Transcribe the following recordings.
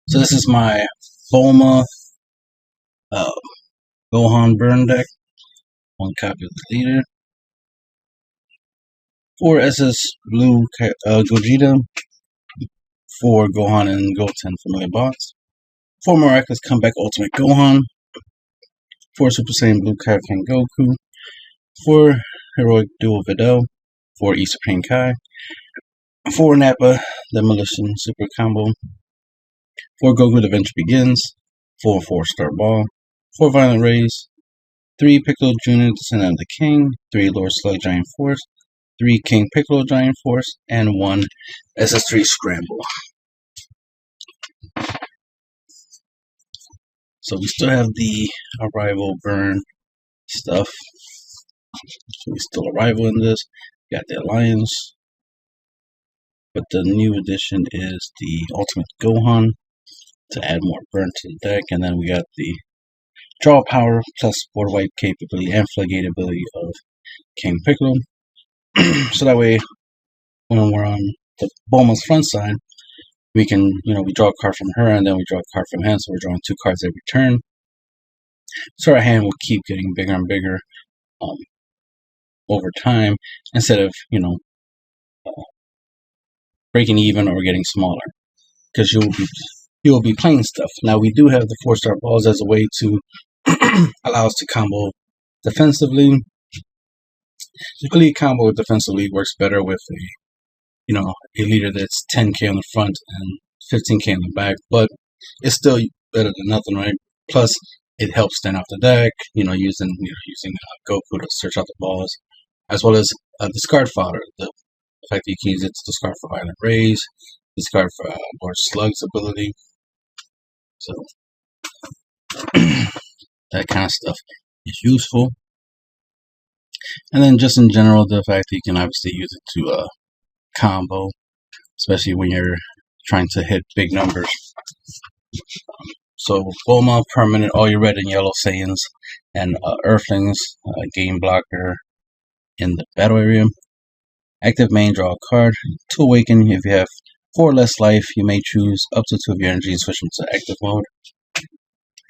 So this is my Bulma uh, Gohan burn deck. One copy of the leader. 4 SS Blue Gogeta. 4 Gohan and Goten Familiar Box. 4 Miraculous Comeback Ultimate Gohan. 4 Super Saiyan Blue Kaioken Goku. 4 Heroic Dual Videl. 4 E Supreme Kai. 4 Nappa Demolition Super Combo. 4 Goku The Adventure Begins. 4 4-Star Ball. 4 Violent Rays. 3 Piccolo Jr. Descendant of the King. 3 Lord Slug Giant Force. 3 King Piccolo Giant Force. And 1 SS3 Scramble. So we still have the Arrival burn stuff. So we still Arrival in this. Got the Alliance. But the new addition is the Ultimate Gohan to add more burn to the deck. And then we got the Draw Power plus Board Wipe capability and Floodgate ability of King Piccolo. So that way, when we're on the Bulma's front side, we can, we draw a card from her and then we draw a card from him. So we're drawing 2 cards every turn. So our hand will keep getting bigger and bigger over time instead of, breaking even or getting smaller. Because you'll be playing stuff. Now we do have the 4-star balls as a way to allow us to combo defensively. Typically, combo defensively works better with a leader that's 10k on the front and 15k on the back, but it's still better than nothing, right? Plus, it helps stand out the deck. Using Goku to search out the balls, as well as discard fodder. The fact that you can use it to discard for Violent Rays, discard for Lord Slug's ability. So that kind of stuff is useful. And then just in general, the fact that you can obviously use it to combo, especially when you're trying to hit big numbers. So Bulma, permanent, all your red and yellow Saiyans and Earthlings, game blocker in the battle area. Active main, draw a card. To awaken, if you have 4 less life, you may choose up to 2 of your energy and switch them to active mode.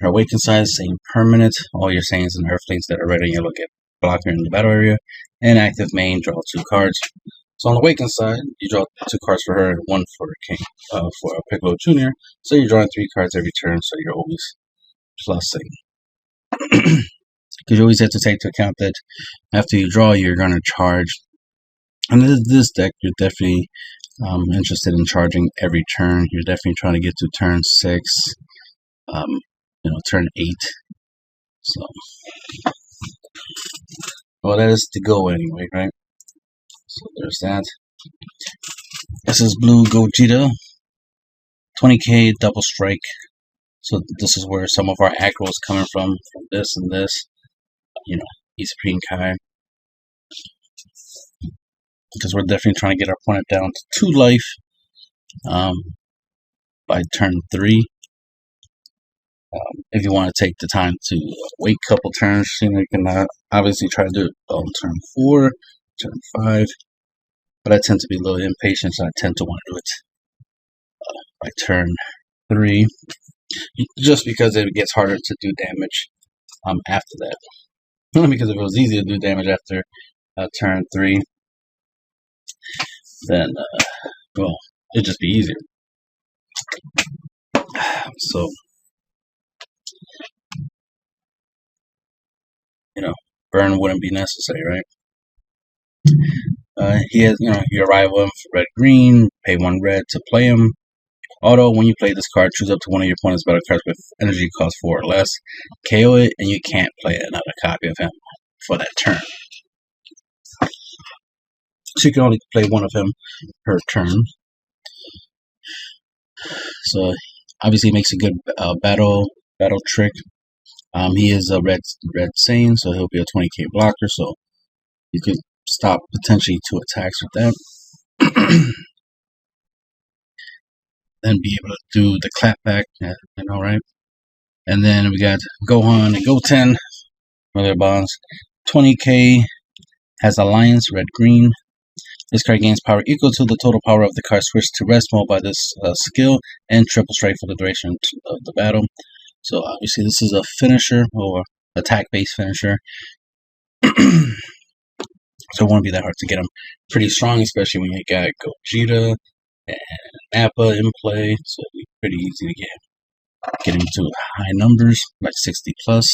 Your awaken side, same permanent. All your Saiyans and Earthlings that are red and yellow get blocker in the battle area. And active main, draw 2 cards. So on the awaken side, you draw 2 cards for her and 1 for King, for Piccolo Jr. So you're drawing 3 cards every turn, so you're always plusing. Because you always have to take into account that after you draw, you're going to charge. And this deck, you're definitely interested in charging every turn. You're definitely trying to get to turn 6, turn 8. So, well, that is the goal anyway, right? So there's that. This is Blue Gogeta. 20k double strike. So this is where some of our aggro is coming from this and this. E Supreme Kai. Because we're definitely trying to get our opponent down to 2 life by turn 3. If you want to take the time to wait a couple turns, you can obviously try to do it on turn 4, turn 5. But I tend to be a little impatient, so I tend to want to do it by turn 3. Just because it gets harder to do damage after that. Because if it was easy to do damage after turn 3, then, well, it'd just be easier. So, burn wouldn't be necessary, right? He has, you arrive with him for red-green, pay 1 red to play him. Although, when you play this card, choose up to one of your opponent's battle cards with energy cost 4 or less, KO it, and you can't play another copy of him for that turn. So you can only play 1 of him per turn. So obviously, it makes a good battle trick. He is a red Saiyan, so he'll be a 20k blocker. So you could stop potentially 2 attacks with that. Then be able to do the clapback, right? And then we got Gohan and Goten, their bonds. 20k has Alliance, red-green. This card gains power equal to the total power of the card switched to rest mode by this skill and triple strike for the duration of the battle. So obviously this is a finisher or attack-based finisher. So it won't be that hard to get him pretty strong, especially when you got Gogeta and Nappa in play. So it'll be pretty easy to get him to high numbers, like 60 plus.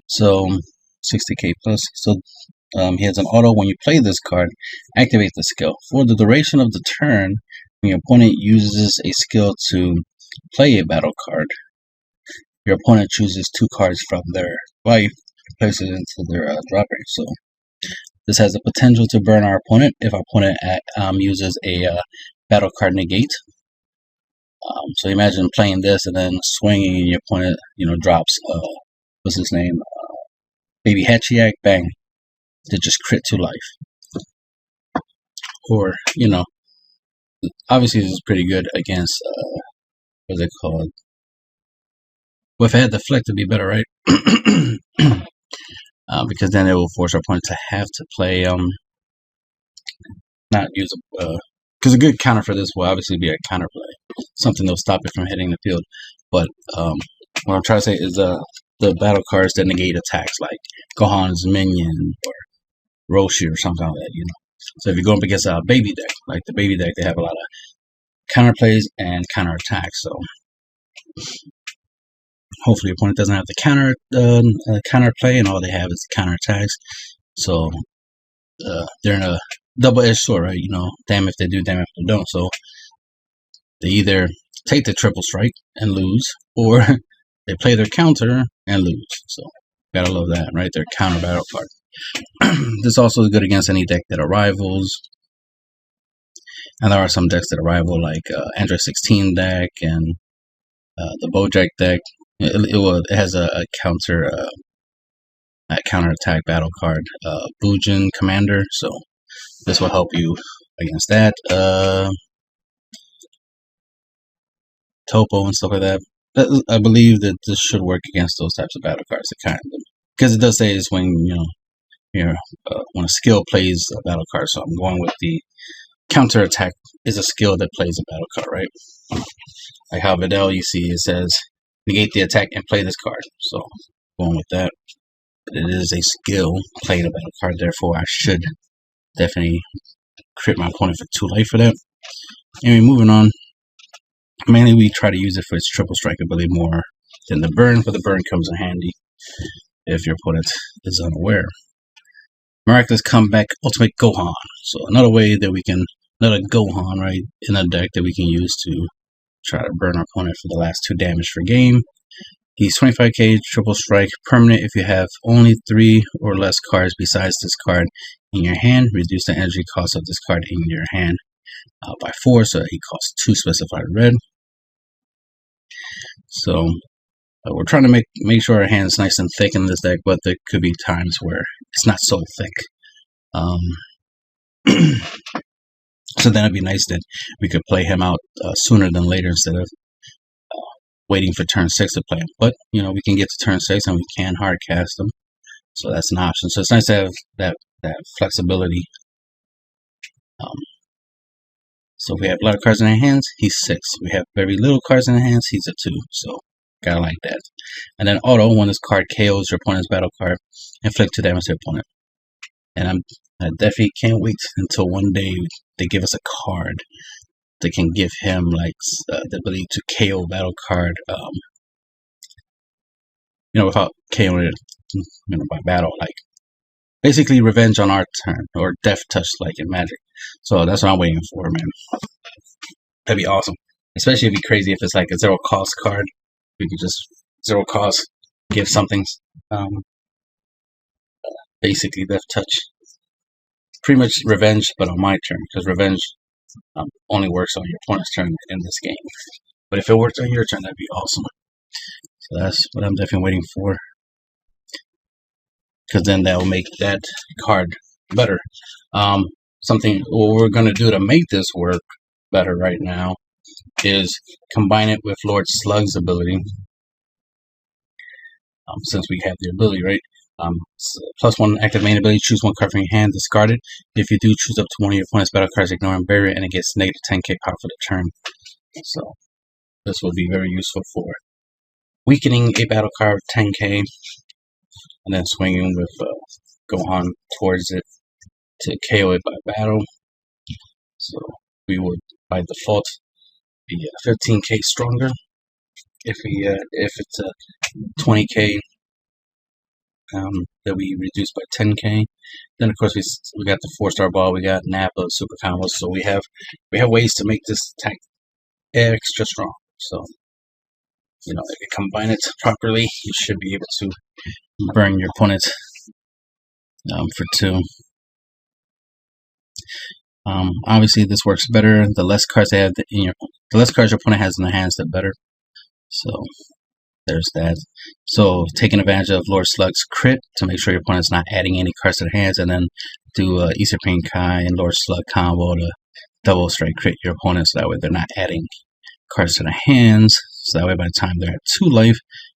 So 60k plus. So he has an auto. When you play this card, activate the skill. For the duration of the turn, when your opponent uses a skill to play a battle card, your opponent chooses 2 cards from their life, places it into their dropper. So this has the potential to burn our opponent if our opponent uses a battle card negate. So imagine playing this and then swinging, and your opponent, drops what's his name, Baby Hachiak, bang, to just crit to life. Or obviously this is pretty good against what's it called? Well, if I had the flick, it'd be better, right? Because then it will force our opponent to have to play not use because a good counter for this will obviously be a counter play, something that'll stop it from hitting the field. But what I'm trying to say is the battle cards that negate attacks, like Gohan's minion or Roshi or something like that. So if you're going up against a baby deck, like the baby deck, they have a lot of counter plays and counter attacks. So hopefully your opponent doesn't have the counter play, and all they have is the counter attacks. So they're in a double-edged sword, right? Damn if they do, damn if they don't. So they either take the triple strike and lose, or they play their counter and lose. So gotta love that, right? Their counter battle card. This also is good against any deck that are rivals. And there are some decks that are rival, like Android 16 deck and the Bojack deck. It has a counter attack battle card, Bujin Commander. So this will help you against that. Topo and stuff like that. I believe that this should work against those types of battle cards. Because it does say is when when a skill plays a battle card. So I'm going with the counter attack is a skill that plays a battle card, right? Like how Videl, you see it says negate the attack and play this card. So going with that. But it is a skill playing a battle card, therefore I should definitely crit my opponent for 2 life for that. Anyway, moving on. Mainly we try to use it for its triple strike ability more than the burn, but the burn comes in handy if your opponent is unaware. Miraculous Comeback Ultimate Gohan. So another way that another Gohan, right, in a deck that we can use to try to burn our opponent for the last 2 damage per game. He's 25k, triple strike, permanent if you have only 3 or less cards besides this card in your hand. Reduce the energy cost of this card in your hand by 4, so he costs 2 specified red. So we're trying to make sure our hand is nice and thick in this deck, but there could be times where it's not so thick. So then it'd be nice that we could play him out sooner than later instead of waiting for turn 6 to play him. But we can get to turn 6 and we can hard cast him, so that's an option. So it's nice to have that flexibility. So if we have a lot of cards in our hands, he's 6. We have very little cards in our hands, he's a 2. So gotta like that. And then auto, when this card KOs your opponent's battle card, inflict 2 damage to your opponent. And I definitely can't wait until one day they give us a card that can give him like the ability to KO battle card, without KOing it, by battle, like basically revenge on our turn or death touch, like in Magic. So that's what I'm waiting for, man. That'd be awesome. Especially it'd be crazy if it's like a 0 cost card. We could just 0 cost give something, basically death touch. Pretty much revenge, but on my turn, because revenge only works on your opponent's turn in this game. But if it worked on your turn, that'd be awesome. So that's what I'm definitely waiting for, because then that will make that card better. What we're going to do to make this work better right now is combine it with Lord Slug's ability. Since we have the ability, right? +1 active main ability, choose one card from your hand, discard it. If you do, choose up to one of your opponent's battle cards, ignoring barrier, and it gets negative 10k power for the turn. So this will be very useful for weakening a battle card with 10k, and then swinging with Gohan towards it to KO it by battle. So we would, by default, be 15k stronger if it's a 20k. That we reduced by 10k. Then of course we got the 4-star ball, we got Nappa, super combos, so we have ways to make this attack extra strong. So if you combine it properly, you should be able to burn your opponent for 2. Obviously this works better. The less cards they have the less cards your opponent has in their hands, the better. So there's that. So taking advantage of Lord Slug's crit to make sure your opponent's not adding any cards to their hands, and then do Supreme Kai and Lord Slug combo to double strike crit your opponent, so that way they're not adding cards to their hands. So that way by the time they're at 2 life,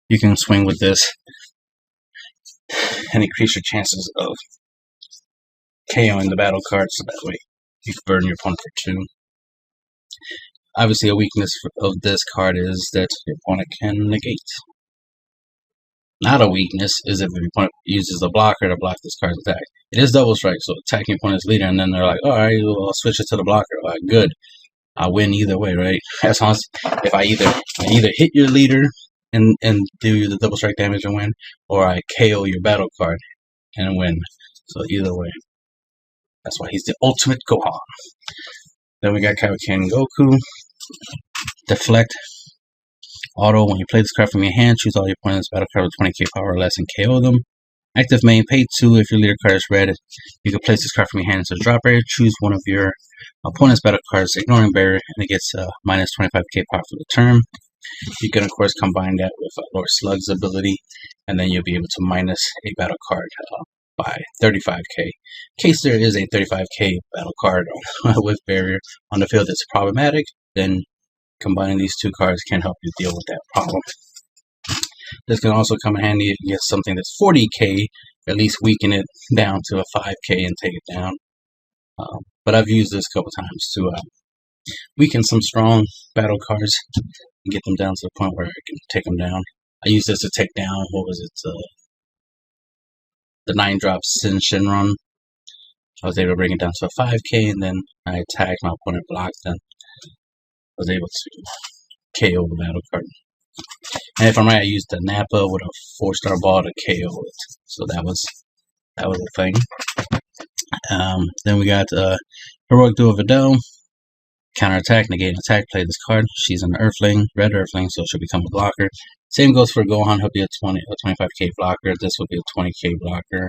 you can swing with this and increase your chances of KOing the battle card, so that way you can burn your opponent for 2. Obviously, a weakness of this card is that your opponent can negate. Not a weakness is if your opponent uses a blocker to block this card's attack. It is double strike, so attacking your opponent's leader, and then they're like, alright, well, I'll switch it to the blocker. All right, good. I win either way, right? As long as if I either hit your leader and do the double strike damage and win, or I KO your battle card and win. So either way. That's why he's the ultimate Gohan. Then we got Kaioken Goku. Deflect. Auto, when you play this card from your hand, choose all your opponent's battle card with 20k power or less and KO them. Active main, pay 2 if your leader card is red. You can place this card from your hand into the drop area. Choose one of your opponent's battle cards, ignoring barrier, and it gets minus 25k power for the turn. You can, of course, combine that with Lord Slug's ability, and then you'll be able to minus a battle card by 35k. In case there is a 35k battle card with barrier on the field that's problematic, then combining these 2 cards can help you deal with that problem. This can also come in handy if you get something that's 40k, at least weaken it down to a 5k and take it down. But I've used this a couple times to weaken some strong battle cards and get them down to the point where I can take them down. I used this to take down, what was it, the 9-drop Sin Shinron. I was able to bring it down to a 5k, and then I attacked, my opponent blocked, and I was able to KO the battle card. And if I'm right, I used the Nappa with a 4-star ball to KO it. So that was a thing. Then we got Heroic Duo Videl. Counterattack, negate an attack, play this card. She's an Earthling, red Earthling, so she'll become a blocker. Same goes for Gohan, he'll be a 25k blocker. This will be a 20k blocker.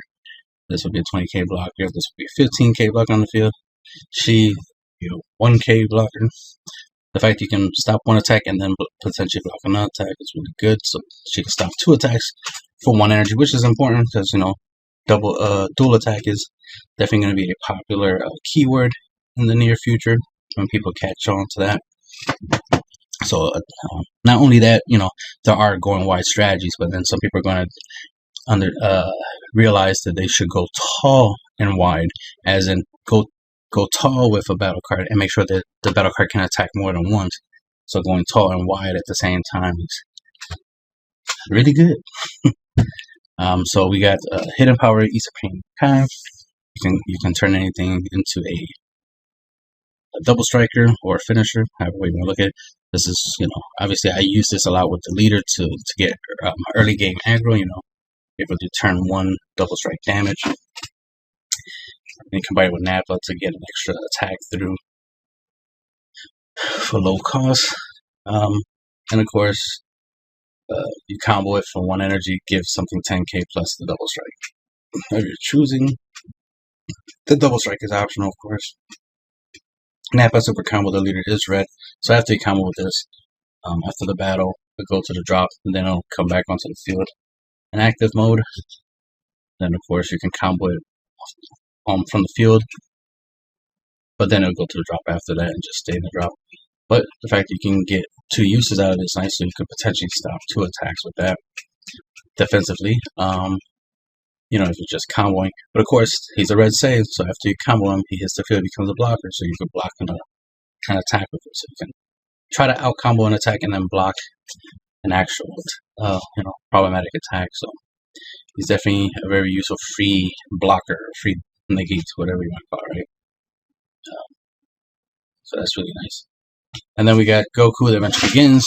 This will be a 20k blocker. This will be a 15k blocker on the field. She, 1k blocker. The fact you can stop one attack and then potentially block another attack is really good. So she can stop 2 attacks for 1 energy, which is important because, dual attack is definitely going to be a popular keyword in the near future when people catch on to that. So not only that, there are going wide strategies, but then some people are going to realize that they should go tall and wide, as in go tall with a battle card and make sure that the battle card can attack more than once. So going tall and wide at the same time is really good. So we got Hidden Power, Supreme Kai. You can turn anything into a double striker or a finisher, however way you want to look at it. This is, obviously I use this a lot with the leader to get early game aggro, able to turn 1 double strike damage. And combine it with Nappa to get an extra attack through for low cost. And of course, you combo it for 1 energy, give something 10k plus the double strike. If you're choosing, the double strike is optional, of course. Nappa super combo, the leader is red, so after you combo with this, after the battle, it'll go to the drop, and then it'll come back onto the field in active mode. Then, of course, you can combo it from the field, but then it'll go to the drop after that and just stay in the drop. But the fact that you can get 2 uses out of this nice, so you could potentially stop 2 attacks with that defensively. you know, if you're just comboing. But of course, he's a red save, so after you combo him, he hits the field, becomes a blocker, so you can block and attack with it. So you can try to out combo an attack and then block an actual, you know, problematic attack. So he's definitely a very useful free blocker, free negate, whatever you want to call it, right? So that's really nice. And then we got Goku, the Adventure Begins.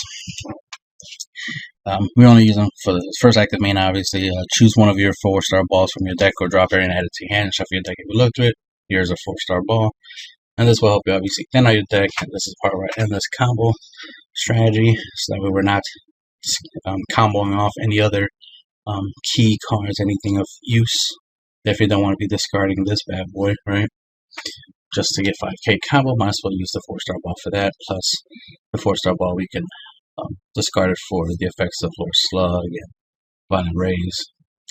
We only use them for the first active main, obviously. Choose one of your 4-star balls from your deck or drop it and add it to your hand. Shuffle your deck if you look to it. Here's a 4-star ball. And this will help you obviously thin out your deck. And this is part where I end this combo strategy, so that way we're not comboing off any other key cards, anything of use. Definitely don't want to be discarding this bad boy, right? Just to get 5k combo, might as well use the 4-star ball for that. Plus, the 4-star ball we can discard it for the effects of Lord Slug and Violent Rays.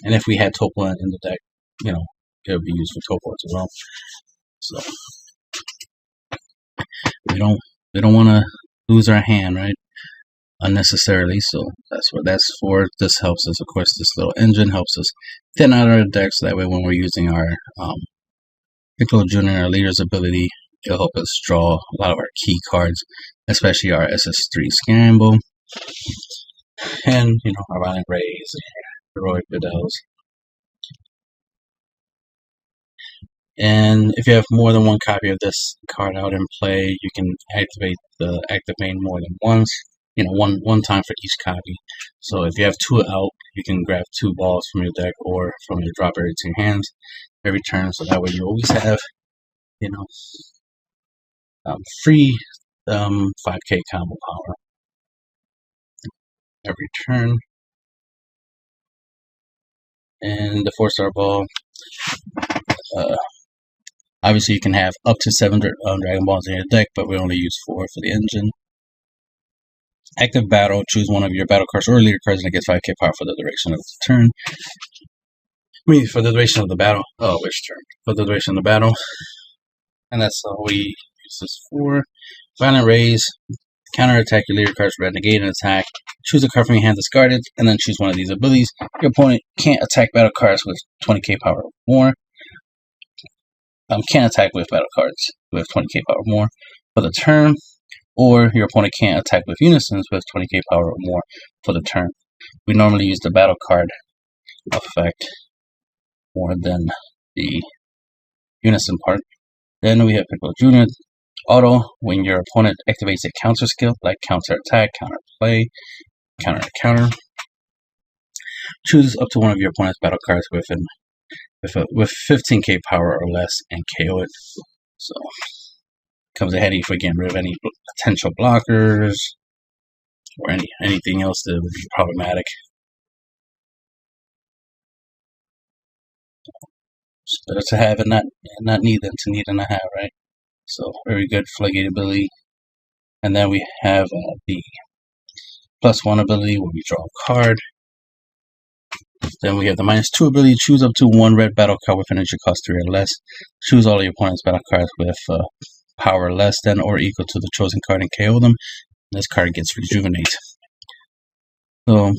And if we had Topo in the deck, you know, it would be used for Topo as well. So we don't want to lose our hand, right? Unnecessarily. So that's what that's for. This helps us, of course. This little engine helps us thin out our deck, so that way when we're using our Piccolo Jr., our leader's ability, it'll help us draw a lot of our key cards, especially our SS3 Scramble, and, you know, our Violent Rays, Heroic Videls. And if you have more than one copy of this card out in play, you can activate the active main more than once, you know, one time for each copy. So if you have 2 out, you can grab 2 balls from your deck or from your drop area to your hands every turn, so that way you always have, you know, free 5k combo power every turn. And the 4-star ball, obviously you can have up to 7 Dragon Balls in your deck, but we only use 4 for the engine. Active battle, choose one of your battle cards or leader cards and it gets 5k power for the duration of the turn. I mean, for the duration of the battle. Oh, which turn? For the duration of the battle. And that's all we use this for. Violent Rays, counter attack your leader cards, negate an attack. Choose a card from your hand, discard it, and then choose one of these abilities. Your opponent can't attack battle cards with 20k power or more. Can't attack with battle cards with 20k power or more for the turn. Or your opponent can't attack with unisons with 20k power or more for the turn. We normally use the battle card effect more than the unison part. Then we have Piccolo Jr. Auto, when your opponent activates a counter skill, like counter attack, counter play, counter counter. Choose up to one of your opponent's battle cards with 15k power or less and KO it. So comes ahead if we get rid of any potential blockers or anything else that would be problematic. It's better to have and not need than to need and not have, right? So very good floodgate ability. And then we have the +1 ability where we draw a card. Then we have the -2 ability, choose up to 1 red battle card with energy cost 3 or less. Choose all of your opponent's battle cards with power less than or equal to the chosen card and KO them. This card gets Rejuvenate. So,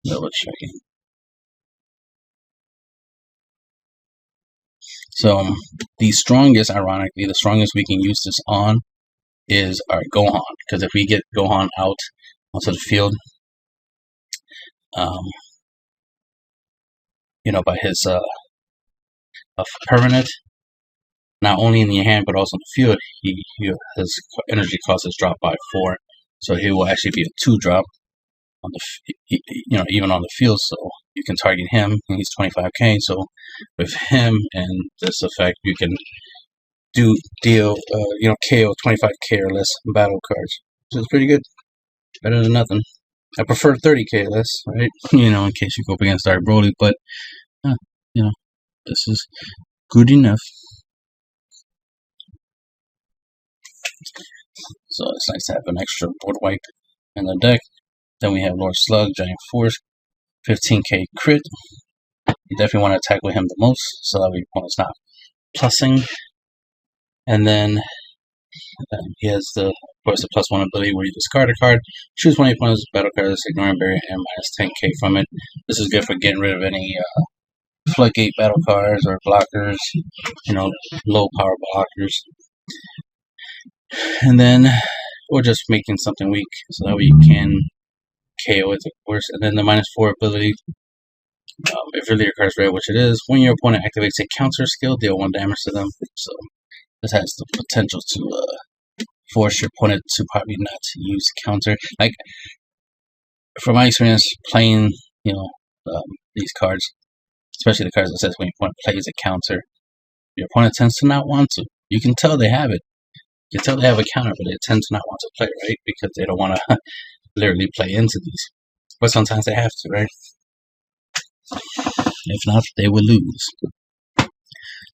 double checking. So, ironically, the strongest we can use this on is our Gohan. Because if we get Gohan out onto the field, you know, by his permanent, not only in your hand but also in the field, his energy cost is dropped by 4, so he will actually be a 2-drop on the, you know, even on the field. So you can target him, and he's 25k. So with him and this effect, you can deal you know, KO 25k or less battle cards, which is pretty good, better than nothing. I prefer 30k less, right? You know, in case you go up against Dark Broly, but you know, this is good enough. So it's nice to have an extra board wipe in the deck. Then we have Lord Slug, Giant Force, 15k crit. You definitely want to attack with him the most, so that we want to stop plussing. And then He has of course, the +1 ability where you discard a card, choose one of your opponent's battle cards, ignore and bury, and -10k from it. This is good for getting rid of any floodgate battle cards or blockers, low power blockers. And then, or just making something weak, so that way you can KO it, of course. And then the -4 ability, if your leader card is red, which it is, when your opponent activates a counter skill, deal 1 damage to them. So this has the potential to force your opponent to probably not use counter. Like, from my experience playing, these cards, especially the cards that says when your opponent plays a counter, your opponent tends to not want to. You can tell they have it. You can tell they have a counter, but they tend to not want to play, right? Because they don't want to literally play into these. But sometimes they have to, right? If not, they will lose.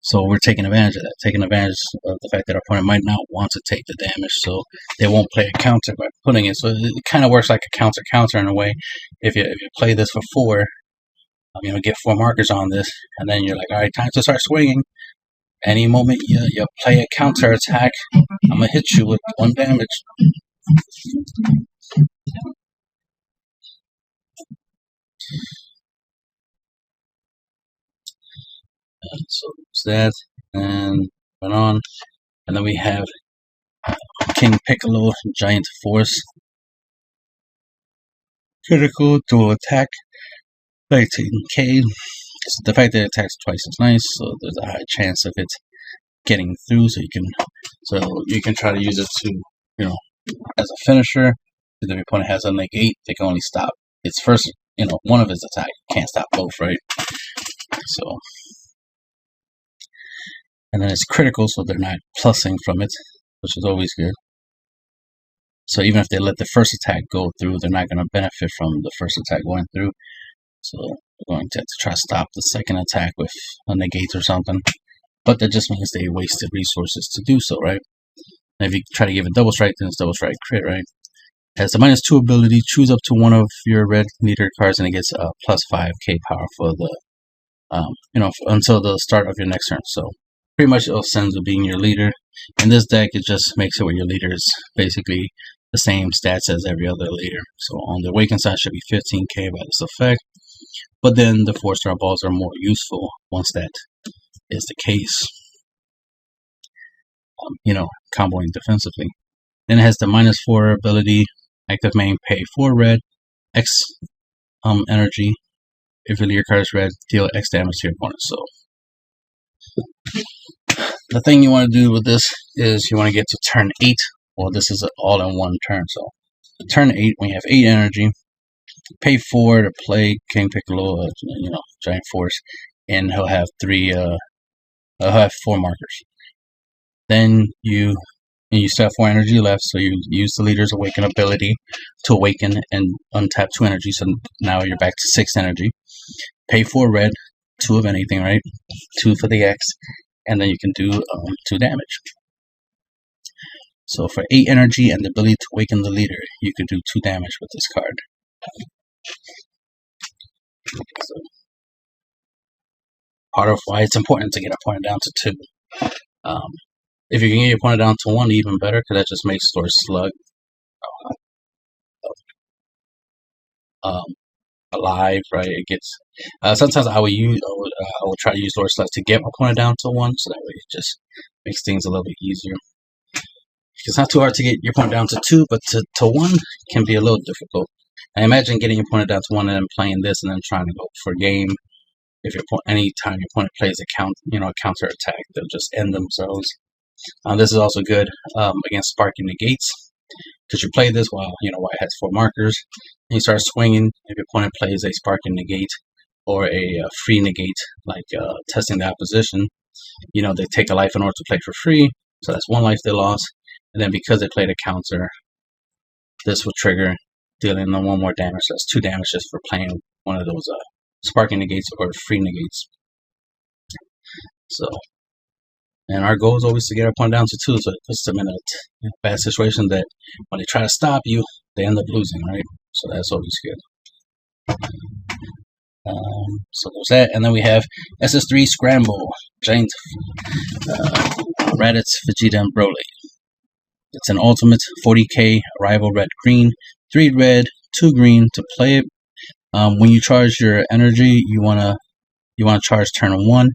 So we're taking advantage of that, taking advantage of the fact that our opponent might not want to take the damage, so they won't play a counter by putting it. So it kind of works like a counter in a way. If you play this for 4, get 4 markers on this, and then you're like, all right, time to start swinging. Any moment you play a counter attack, I'm gonna hit you with 1 damage. So it's that, and went on, and then we have King Piccolo, Giant Force, critical, dual attack, 19k. So the fact that it attacks twice is nice, so there's a high chance of it getting through. So you can try to use it to, as a finisher. If your opponent has a negate, they can only stop its first, one of its attack. Can't stop both, right? So, and then it's critical, so they're not plussing from it, which is always good. So even if they let the first attack go through, they're not going to benefit from the first attack going through. So they're going to have to try to stop the second attack with a negate or something. But that just means they wasted resources to do so, right? And if you try to give it double strike, then it's double strike crit, right? It has a -2 ability. Choose up to one of your red leader cards, and it gets a +5k power for the, until the start of your next turn. So pretty much it sends to being your leader. In this deck, it just makes it where your leader is basically the same stats as every other leader. So on the awakened side should be 15k by this effect. But then the 4-star balls are more useful once that is the case. Comboing defensively. Then it has the -4 ability, active main, pay 4 red, X energy. If your leader card is red, deal X damage to your opponent. So the thing you want to do with this is you want to get to turn 8. Well, this is all in one turn. So turn 8, when you have 8 energy, pay 4 to play King Piccolo, Giant Force, and he'll have 4 markers. Then you still have 4 energy left, so you use the leader's awaken ability to awaken and untap 2 energy. So now you're back to 6 energy. Pay 4 red, 2 of anything, right? 2 for the X, and then you can do 2 damage. So for 8 energy and the ability to awaken the leader, you could do 2 damage with this card. So, part of why it's important to get your opponent down to 2. If you can get your opponent down to 1, even better, because that just makes Door Slug alive, right? It gets sometimes I will try to use Door Slug to get my opponent down to 1, so that way it just makes things a little bit easier. It's not too hard to get your opponent down to 2, but to 1 can be a little difficult. I imagine getting your opponent down to 1 and then playing this and then trying to go for game. If anytime your opponent plays a counter attack, they'll just end themselves. This is also good against sparking negates, because you play this while white has 4 markers, and you start swinging. If your opponent plays a sparking negate or a free negate, like testing the opposition, they take a life in order to play for free, so that's 1 life they lost. And then because they played a counter, this will trigger dealing them 1 more damage. So that's 2 damage just for playing one of those sparking negates or free negates. So, and our goal is always to get our opponent down to 2, so it puts them in a bad situation that when they try to stop you, they end up losing, right? So that's always good. So there's that, and then we have SS3 Scramble, Giant Raditz, Vegeta, and Broly. It's an ultimate 40k arrival red green, 3 red, 2 green to play it. When you charge your energy, you wanna charge turn 1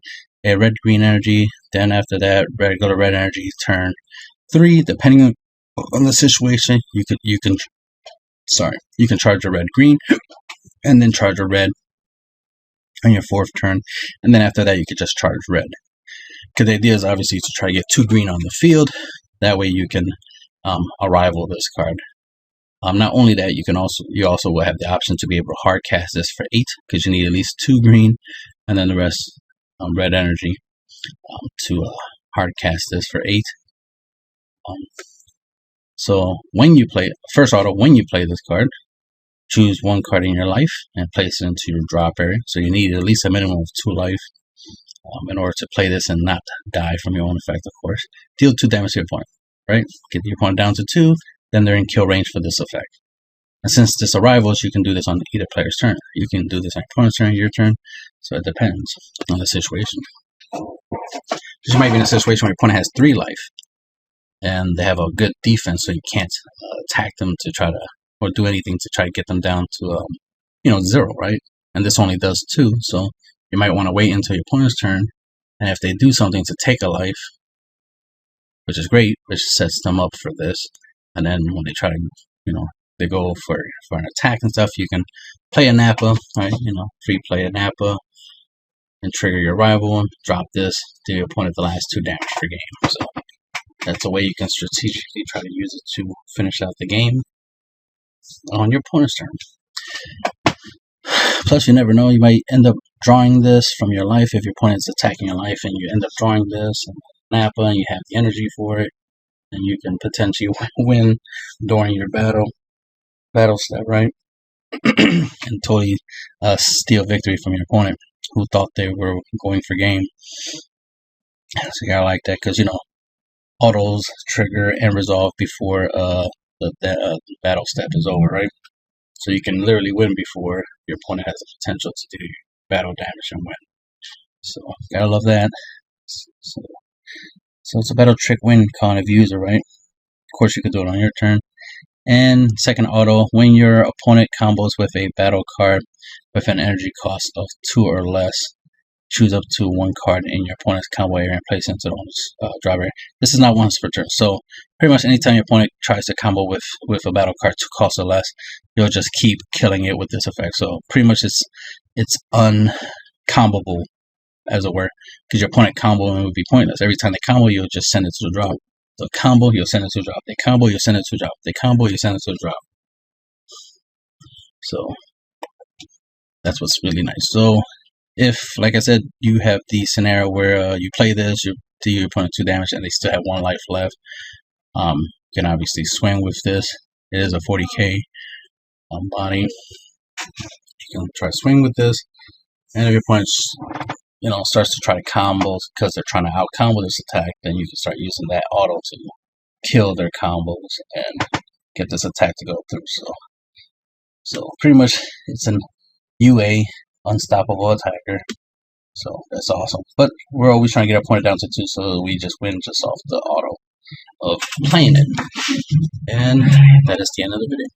a red green energy. Then after that, regular red energy turn 3. Depending on the situation, you can charge a red green and then charge a red on your 4th turn, and then after that you could just charge red. Because the idea is obviously to try to get 2 green on the field. That way you can arrival this card. Not only that, you also will have the option to be able to hard cast this for 8, because you need at least 2 green, and then the rest red energy to hard cast this for 8. So when you play first auto, when you play this card, choose 1 card in your life and place it into your drop area. So you need at least a minimum of 2 life in order to play this and not die from your own effect, of course. Deal 2 damage to your opponent, right? Get your opponent down to 2, then they're in kill range for this effect. And since this arrivals, you can do this on either player's turn. You can do this on your opponent's turn, your turn, so it depends on the situation. You might be in a situation where your opponent has 3 life, and they have a good defense, so you can't attack them to try to, or do anything to try to get them down to, 0, right? And this only does 2, so you might want to wait until your opponent's turn, and if they do something to take a life, which is great, which sets them up for this, and then when they try to, they go for an attack and stuff, you can play a Nappa, right? Free play a Nappa, and trigger your rival, drop this, to your opponent the last 2 damage per game. So that's a way you can strategically try to use it to finish out the game on your opponent's turn. Plus, you never know, you might end up drawing this from your life if your opponent's attacking your life, and you end up drawing this and Nappa, and you have the energy for it, and you can potentially win during your battle step, right? And totally steal victory from your opponent who thought they were going for game. So you gotta like that, because autos trigger and resolve before the battle step is over, right? So you can literally win before your opponent has the potential to do battle damage and win. So gotta love that. So it's a battle trick win kind of user, right? Of course, you could do it on your turn. And second auto, when your opponent combos with a battle card with an energy cost of 2 or less, choose up to 1 card in your opponent's combo area and place it into the drop area. This is not once per turn, so pretty much anytime your opponent tries to combo with a battle card 2 cost or less, you'll just keep killing it with this effect. So pretty much it's uncombable, as it were, because your opponent comboing would be pointless. Every time they combo, you'll just send it to the drop. The combo, you'll send it to a drop. They combo, you'll send it to a drop. They combo, you send it to a drop. So that's what's really nice. So if, like I said, you have the scenario where you play this, you do your opponent 2 damage, and they still have 1 life left, you can obviously swing with this. It is a 40k body. You can try to swing with this, and if your opponent starts to try to combo because they're trying to out combo this attack, then you can start using that auto to kill their combos and get this attack to go through. So pretty much it's an UA unstoppable attacker. So that's awesome. But we're always trying to get our opponent down to 2, so we just win just off the auto of playing it. And that is the end of the video.